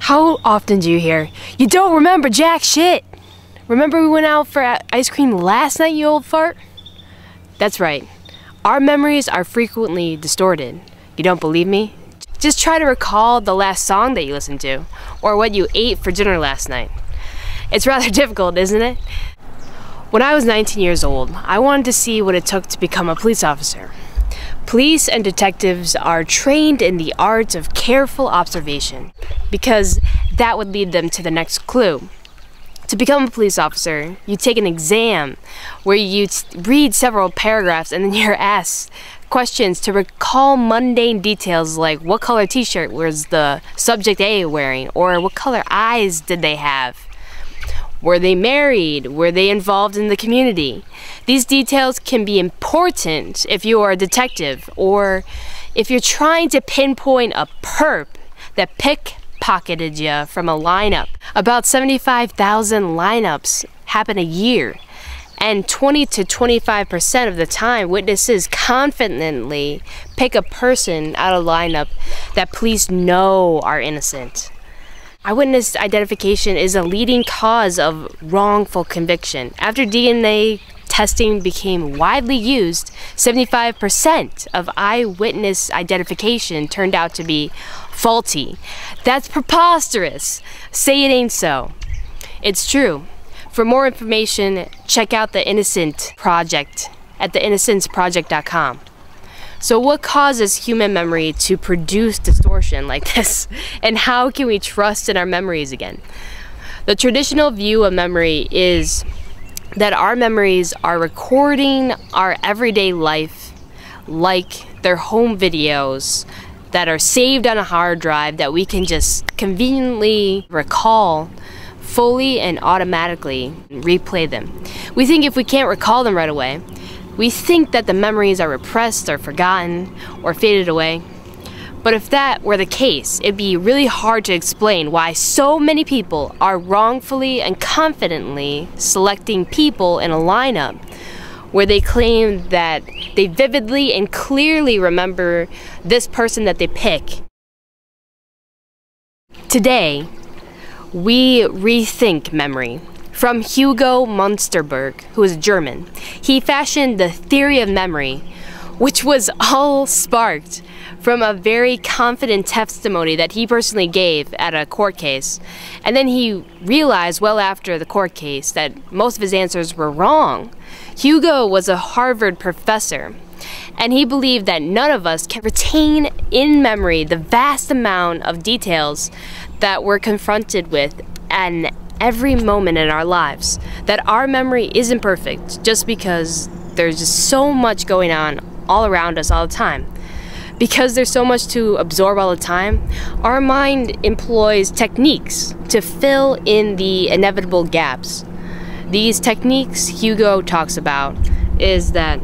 How often do you hear, "You don't remember jack shit"? Remember we went out for ice cream last night, you old fart? That's right. Our memories are frequently distorted. You don't believe me? Just try to recall the last song that you listened to, or what you ate for dinner last night. It's rather difficult, isn't it? When I was 19 years old, I wanted to see what it took to become a police officer. Police and detectives are trained in the art of careful observation, because that would lead them to the next clue. To become a police officer, you take an exam where you read several paragraphs and then you're asked questions to recall mundane details like what color t-shirt was the subject A wearing, or what color eyes did they have? Were they married? Were they involved in the community? These details can be important if you are a detective, or if you're trying to pinpoint a perp that pickpocketed you from a lineup. About 75,000 lineups happen a year, and 20 to 25% of the time, witnesses confidently pick a person out of a lineup that police know are innocent. Eyewitness identification is a leading cause of wrongful conviction. After DNA testing became widely used, 75% of eyewitness identification turned out to be faulty. That's preposterous. Say it ain't so. It's true. For more information, check out the Innocence Project at theinnocenceproject.com. So what causes human memory to produce distortion like this? And how can we trust in our memories again? The traditional view of memory is that our memories are recording our everyday life like they're home videos that are saved on a hard drive that we can just conveniently recall fully and automatically replay them. We think if we can't recall them right away, we think that the memories are repressed or forgotten or faded away. But if that were the case, it'd be really hard to explain why so many people are wrongfully and confidently selecting people in a lineup where they claim that they vividly and clearly remember this person that they pick. Today, we rethink memory. From Hugo Munsterberg, who is German, he fashioned the theory of memory, which was all sparked from a very confident testimony that he personally gave at a court case. And then he realized well after the court case that most of his answers were wrong. Hugo was a Harvard professor, and he believed that none of us can retain in memory the vast amount of details that we're confronted with and every moment in our lives, that our memory isn't perfect just because there's just so much going on all around us all the time. Because there's so much to absorb all the time, our mind employs techniques to fill in the inevitable gaps. These techniques Hugo talks about is that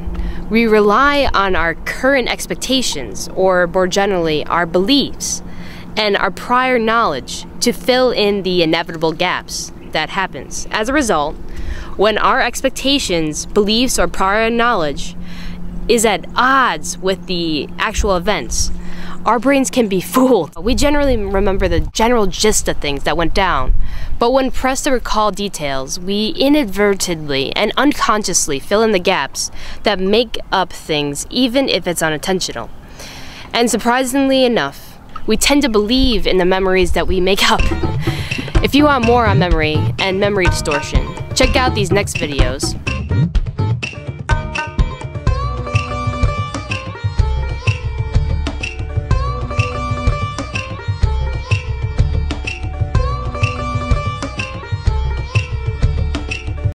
we rely on our current expectations, or more generally, our beliefs, and our prior knowledge to fill in the inevitable gaps that happens. As a result, when our expectations, beliefs, or prior knowledge is at odds with the actual events, our brains can be fooled. We generally remember the general gist of things that went down, but when pressed to recall details, we inadvertently and unconsciously fill in the gaps that make up things, even if it's unintentional. And surprisingly enough, we tend to believe in the memories that we make up. If you want more on memory and memory distortion, check out these next videos.